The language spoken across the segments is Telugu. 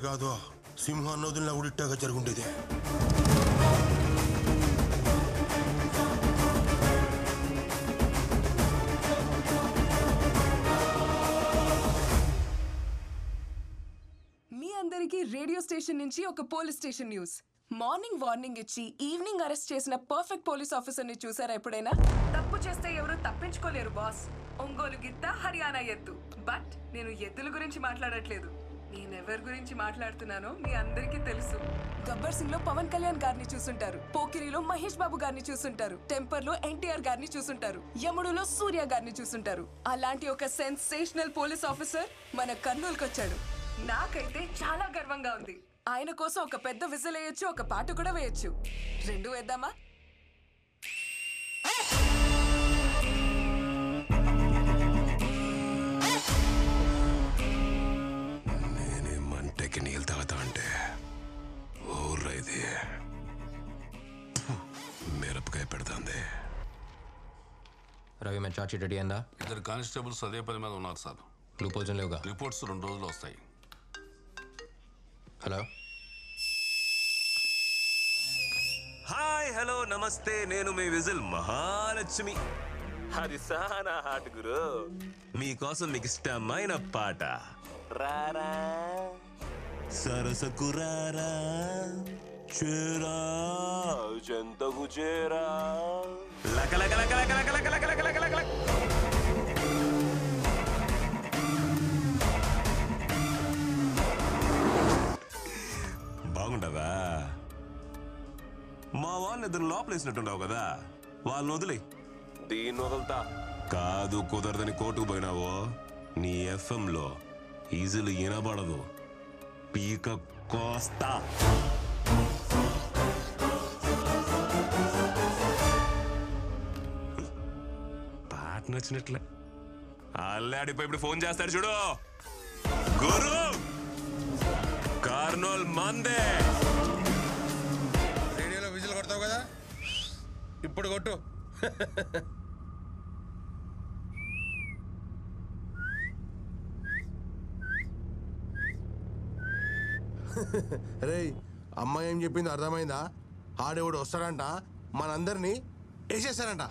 కాదు సింహాన్ని వదిలినా కూడా ఇట్టాగా జరుగుండేది. మీ అందరికీ రేడియో స్టేషన్ నుంచి ఒక police station news. Morning warning ఇచ్చి ఈవినింగ్ అరెస్ట్ చేసిన పర్ఫెక్ట్ పోలీస్ ఆఫీసర్ ని చూసారా ఎప్పుడైనా? తప్పు చేస్తే ఎవరు తప్పించుకోలేరు బాస్. ఒంగోలు గిత్త, హర్యానా ఎద్దు. బట్ నేను ఎద్దుల గురించి మాట్లాడట్లేదు. నేనెవరి గురించి మాట్లాడుతున్నానో మీ అందరికీ తెలుసు. గబ్బర్ సింగ్ లో పవన్ కళ్యాణ్ గారిని చూసుంటారు, పోకిరిలో మహేష్ బాబు గారిని చూసుంటారు, టెంపర్ లో ఎన్టీఆర్ గారిని చూసుంటారు, యముడులో సూర్య గారిని చూసుంటారు. అలాంటి ఒక సెన్సేషనల్ పోలీస్ ఆఫీసర్ మన కర్నూలుకి వచ్చాడు. నాకైతే చాలా గర్వంగా ఉంది. ఆయన కోసం ఒక పెద్ద విజిల్ వేయొచ్చు, ఒక పాట కూడా వేయొచ్చు. రెండు వేద్దామా? నేనే మంటకి నీళ్ళు తాగుతా అంటే ఊర్రైది మిరపకాయ పెడుతుంది. రవి మీద చార్జ్ షీట్ రెడీ అయిందా? 2 కానిస్టేబుల్స్ అదే పని మీద ఉన్నారు సార్. గ్లూకోజ్ లేవుగా? రిపోర్ట్స్ 2 రోజులు వస్తాయి. హలో, హాయ్, హలో, నమస్తే. నేను మీ విజిల్ మహాలక్ష్మి. అది సానా హాట్ గురు. మీకోసం మీకు ఇష్టమైన పాట. రారా సరసకు రారా చేరా జంతకు చేరా లక లక లక లక లక లక లక లక లక లక. బాగుండదా? మా వాళ్ళని ఇద్దరు లోపలేసినట్టున్నావు కదా, వాళ్ళని వదిలే. దీన్ని వదులుతా కాదు, కుదరదని కోర్టుకు పోయినావో నీ ఎఫ్ఎంలో ఈజీలు వినబడదు. పీక కోస్తా. పాట నచ్చినట్లే అల్లాడిపోయి ఇప్పుడు ఫోన్ చేస్తాడు చూడు. గురు కార్నోల్ మందే. రేడియోలో విజిల్ కొడతావు కదా, ఇప్పుడు కొట్టు. రేయ్, అమ్మాయి ఏం చెప్పింది అర్థమైందా? ఆడేవాడు వస్తాడంట, మనందరినీ వేసేస్తారంట.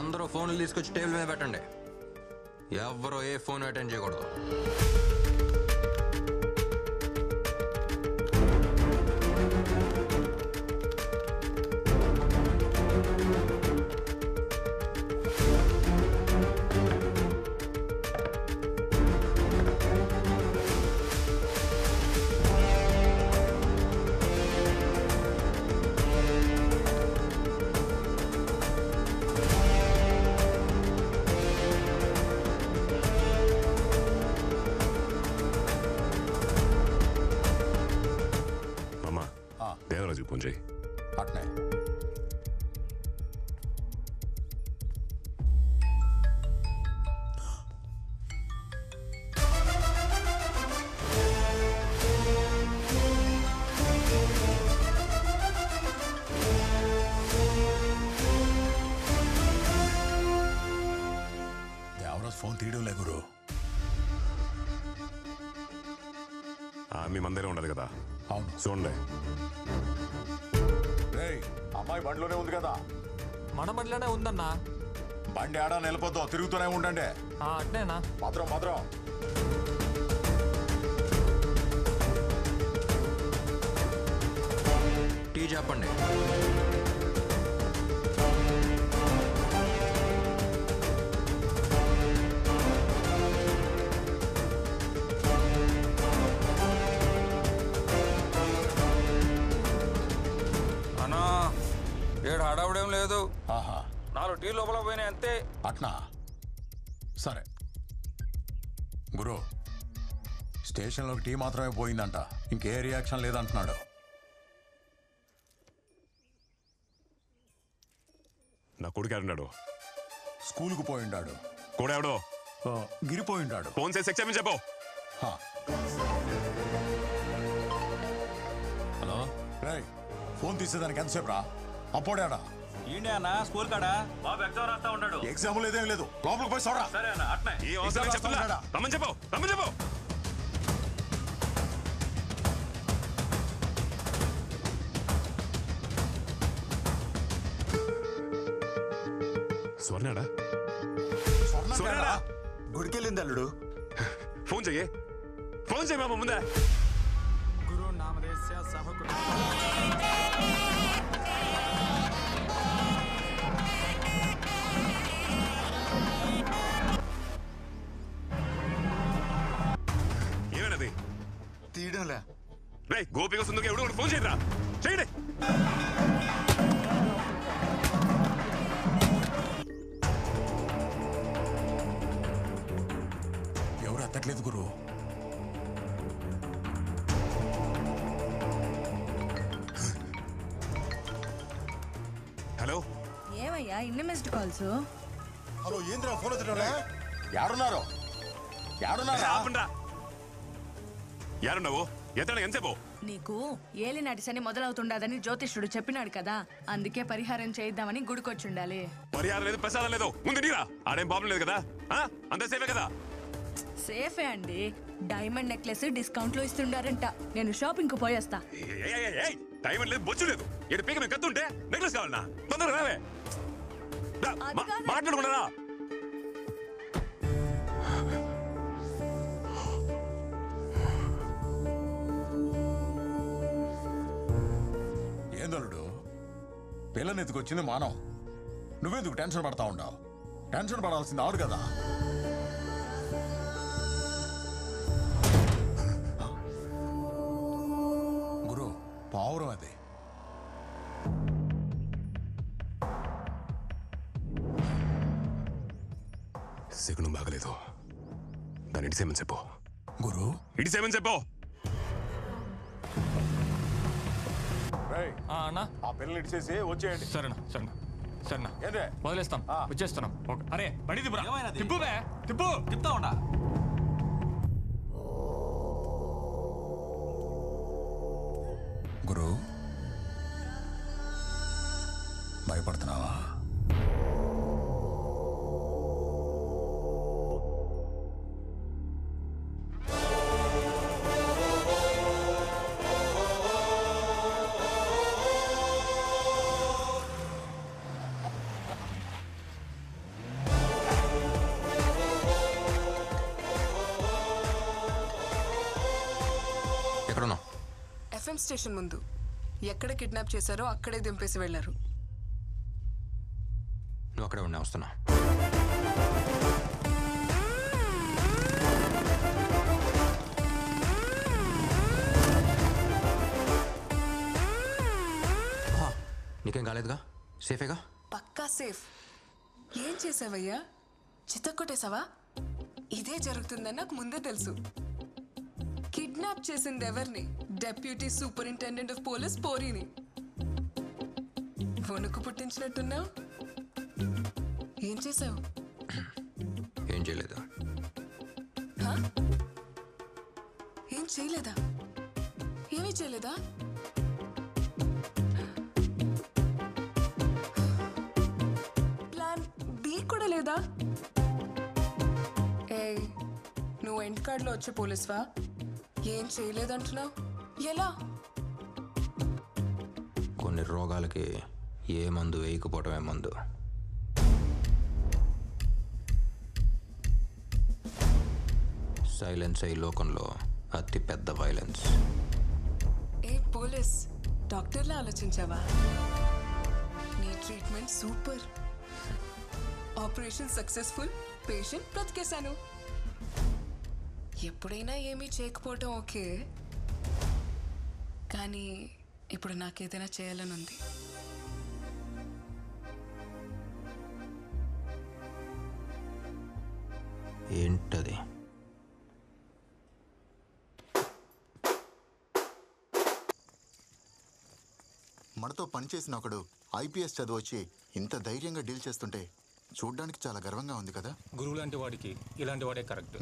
అందరూ ఫోన్లు తీసుకొచ్చి టేబుల్ మీద పెట్టండి. ఎవరో ఏ ఫోన్ అటెండ్ చేయకూడదు. దేవరాజు ఫోన్ చేయి. అట్నే దేవరాజు ఫోన్ తీయడం లే గురు. మీ మందిరం ఉండదు కదా? అవును, చూడండి. అమ్మాయి బండిలోనే ఉంది కదా? మన బండిలోనే ఉందన్నా. బండి ఆడా నిలబొద్దు, తిరుగుతూనే ఉండండి. అట్నేనా? భద్రం భద్రం. టీ చెప్పండి. అన్నా, ఏడు హడావుడేం లేదు. ఆహా, 4 టీ లోపల పోయినాయి అంతే. అట్నా? సరే గురు, స్టేషన్లోకి టీ మాత్రమే పోయిందంట, ఇంకే రియాక్షన్ లేదంటున్నాడు. నా కొడుకు ఎవరున్నాడు? స్కూల్కు పోయిండాడు. కూడా ఎవడో గిరిపోయిండాడు. ఫోన్ చేసి చెప్పు. ఫోన్ తీసేదానికి ఎంతసేపు రా? అప్పుడేడా ఏంటి అన్న స్కూల్ కాడా బాబు ఎగ్జామ్ రాస్తా ఉన్నాడు. ఎగ్జామ్ లేదేం లేదు, లోపలికి పోయి చూడరా. సరే అన్న అట్నే ఏ అవసరం లేదు, చెప్పులా. రమ్మని చెప్పు, రమ్మని చెప్పు. స్వర్ణాడా? స్వర్ణాడా? గుడికెళ్ళింది అల్లుడు. ఫోన్ చెయ్యి, ఫోన్ చెయ్యి బాబు ముందే. గురు నామదేశ్య సహకుట ఏమైనది? తీయడంలే. రే గోపిక సుందరికి ఎవడు ఒకటి ఫోన్ చేయరా, చేయండి. ఎవరు ఎత్తట్లేదు గురు. హలో, ఏమయ్యా ఇన్ని మిస్డ్ కాల్స్? హలో ఏంద్రా ఫోన్ ఎత్తడంలే? యాడున్నారు? యాడున్నారా? ఆపండ్రా. యారున్నావు? ఎత్తడా ఎంతసేపు? నీకు ఏలినాటి శని మొదలవుతుండదని జ్యోతిష్యుడు చెప్పినాడు కదా, అందుకే పరిహారం చేయిద్దామని గుడికొచ్చుండాలి. పరిహారం లేదు, ప్రసాదం లేదు, ముందు నీరా. ఆడేం ప్రాబ్లం లేదు కదా, అంత సేఫే కదా? సేఫే అండి. డైమండ్ నెక్లెస్ డిస్కౌంట్ లో ఇస్తుండారంట. నేను షాపింగ్ కు పోయేస్తా. టైం లేదు, బొచ్చు లేదు. ఏడు పీక మేము కత్తుంటే నెక్లెస్ కావాలన్నా? తొందరగా రావే. అది కాదు. మాట్లాడుకున్నారా? ఏందల్లుడు, పిల్లని ఎత్తుకొచ్చింది మానవం. నువ్వెందుకు టెన్షన్ పడతా ఉండవు? టెన్షన్ పడాల్సింది ఆడు కదా. గురు పావురం అది. శకునం బాగలేదు, దాన్ని ఇడిసేమని చెప్పు. గురు ఇడిసేమని చెప్పు. అన్న ఆ పిల్లలు ఇచ్చేసి వచ్చేయండి. సరేనా సరేనా సరేనా ఏంటే? వదిలేస్తాం, వచ్చేస్తున్నాం. ఓకే. అరే బండి తిప్పురా. ఏమైనది? తిప్పు బే, తిప్పు. చెప్తా ఉండా. గురు భయపడుతున్నావా? ఎక్కడున్నావు? ఎఫ్ఎం స్టేషన్ ముందు. ఎక్కడ కిడ్నాప్ చేశారో అక్కడే దింపేసి వెళ్లారు. నువ్వు అక్కడే ఉన్నా, వస్తున్నా. నీకేం కాలేదుగా? సేఫేగా? పక్కా సేఫ్. ఏం చేసావయ్యా? చిత్తకొట్టేశావా? ఇదే జరుగుతుందని నాకు ముందే తెలుసు. కిడ్నాప్ చేసింది ఎవరిని? డెప్యూటీ సూపరింటెండెంట్ ఆఫ్ పోలీస్ పోరీని. వణుకు పుట్టించినట్టున్నావు. ఏం చేసావు? ఏం చేయలేదు. ఏం చేయలేదా? ఏమీ చేయలేదా? ప్లాన్ బి కూడా లేదా? ఏ నువ్వు ఎండ్ కార్డ్లో వచ్చే పోలీస్వా? ఏం చేయలేదంటున్నావు? ఎలా? కొన్ని రోగాలకి ఏ మందు వేయకపోవటమే మందు. సైలెన్స్ ఈ లోకంలో అతి పెద్ద వైలెన్స్. ఏ పోలీస్ డాక్టర్లా ఆలోచించావా? నీ treatment super. Operation successful, patient బ్రతికేశాను. ఎప్పుడైనా ఏమీ చేయకపోవటం ఓకే, కానీ ఇప్పుడు నాకేదైనా చేయాలని ఉంది. ఏంటది? మనతో పనిచేసిన ఒకడు ఐపీఎస్ చదివొచ్చి ఇంత ధైర్యంగా డీల్ చేస్తుంటే చూడ్డానికి చాలా గర్వంగా ఉంది కదా. గురువు లాంటి వాడికి ఇలాంటి వాడే కరెక్ట్.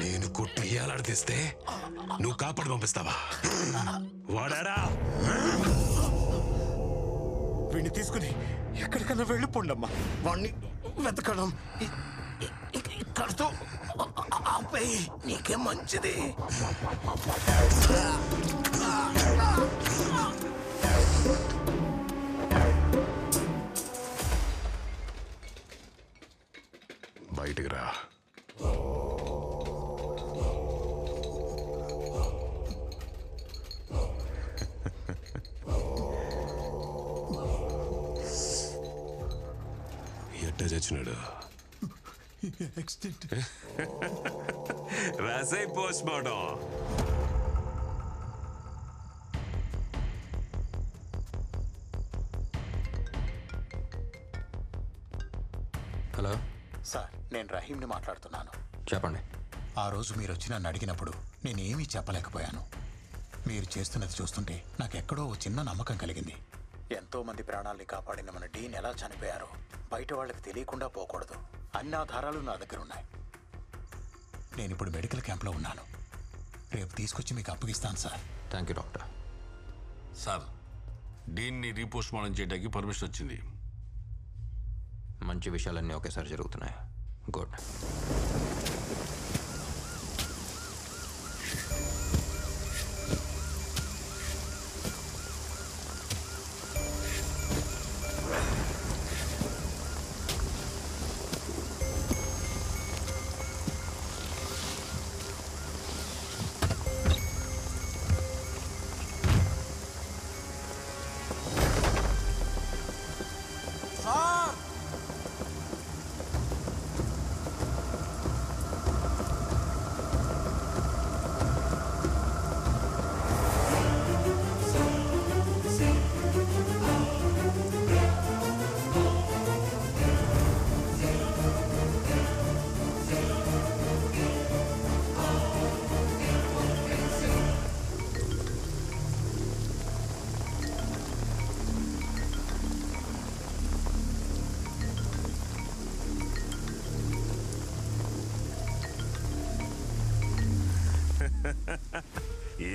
నేను కొట్టి ఏలాడదీస్తే నువ్వు కాపాడు పంపిస్తావా? వాడాడా? వీడిని తీసుకుని ఎక్కడికన్నా వెళ్ళిపోండమ్మా. వాణ్ణి వెతకడం ఇక్కడితో ఆపేయి, నీకే మంచిది. బయటికి రా. ఎట్ట చచ్చినాడు? రాసై పోస్ట్ మార్టం. హలో సార్, నేను రహీంని మాట్లాడుతున్నాను. చెప్పండి. ఆ రోజు మీరు వచ్చి నన్ను అడిగినప్పుడు నేనేమీ చెప్పలేకపోయాను. మీరు చేస్తున్నది చూస్తుంటే నాకెక్కడో ఓ చిన్న నమ్మకం కలిగింది. ఎంతో మంది ప్రాణాల్ని కాపాడిన మన డీన్ ఎలా చనిపోయారో బయట వాళ్ళకి తెలియకుండా పోకూడదు. అన్ని ఆధారాలు నా దగ్గర ఉన్నాయి. నేను ఇప్పుడు మెడికల్ క్యాంప్లో ఉన్నాను. రేపు తీసుకొచ్చి మీకు అప్పగిస్తాను sir. Thank you doctor. Sir, డీన్ని రీపోస్ట్ మార్టం చేయడానికి పర్మిషన్ వచ్చింది. మంచి విషయాలన్నీ ఒకేసారి జరుగుతున్నాయి. గుడ్.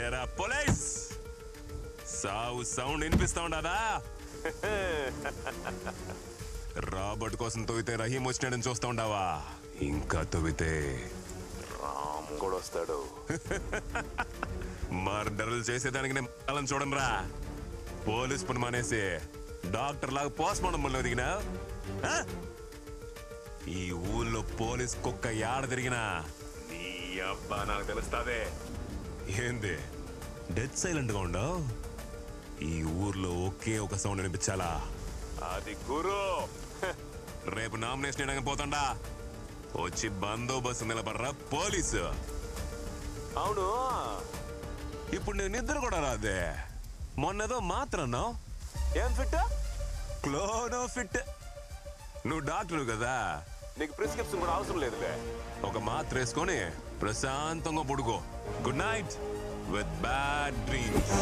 ఏరా పోలీస్, సావు సౌండ్ వినిపిస్తా ఉండదా? రాబర్ట్ కోసం తవ్వితే రహీం వచ్చినాడని చూస్తా ఉండవా? ఇంకా తవ్వితే రామ్ కూడా వస్తాడు. మర్డర్లు చేసేదానికి నేను చూడండి రా. పోలీస్ పని మానేసి డాక్టర్ లాగా పోస్ట్ మార్టం పనిలో దిగినా? ఈ ఊళ్ళో పోలీస్ కుక్క యాడ తిరిగినా నీ అబ్బా నాకు తెలుస్తాదే. ఏంది డెడ్ సైలెంట్ గా ఉండవు? ఈ ఊర్లో ఒకే ఒక సౌండ్ వినిపించాలా? అది గురు. రేపు నామినేషన్ వేయడానికి పోతాండా, వచ్చి బందోబస్తు నిలబడరా పోలీసు. అవును, ఇప్పుడు నేను నిద్ర కూడా రాదే. మొన్నేదో మాత్రన్నావు, ఏం ఫిట్? క్లోనో ఫిట్. నువ్వు డాక్టర్ కదా, నీకు ప్రిస్క్రిప్షన్ కూడా అవసరం లేదులే. ఒక మాత్ర వేసుకొని ప్రశాంతంగా పడుకో. Good night with bad dreams.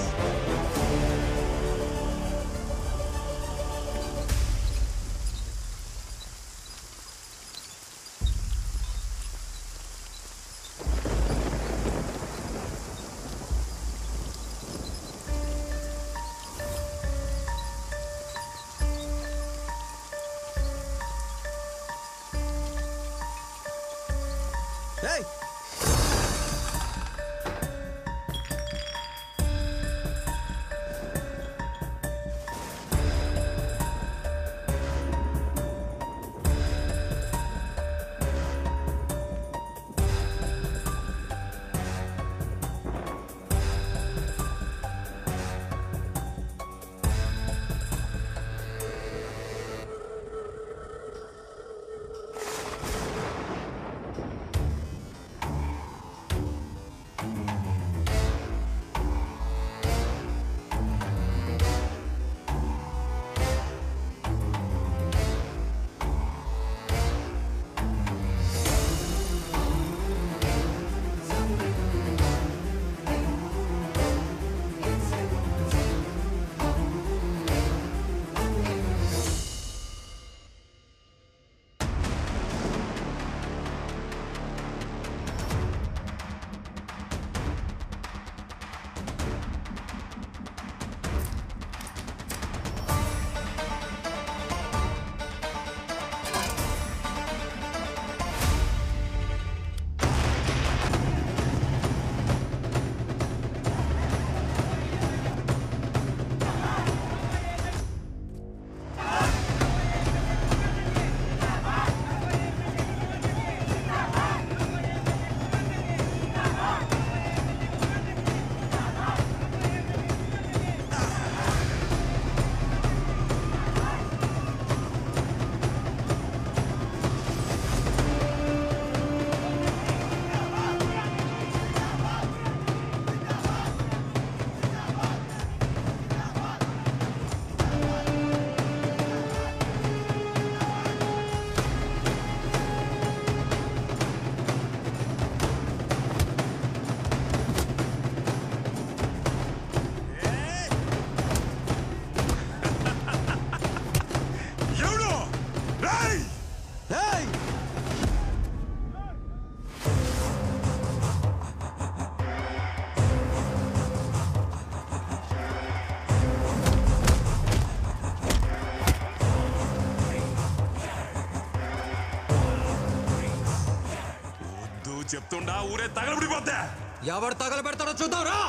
చెప్తుండా ఊరే తగలబడిపోతే. ఎవరు తగల పెడతాడో చూద్దాం రా.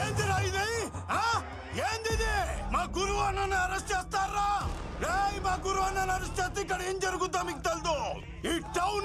ఏందిరా ఇది? ఏంది? మా గురువు అన్నని అరెస్ట్ చేస్తారా? మా గురువు అన్నని అరెస్ట్ చేస్తే ఇక్కడ ఏం జరుగుతుందో మీకు తెలుసు. ఈ టౌన్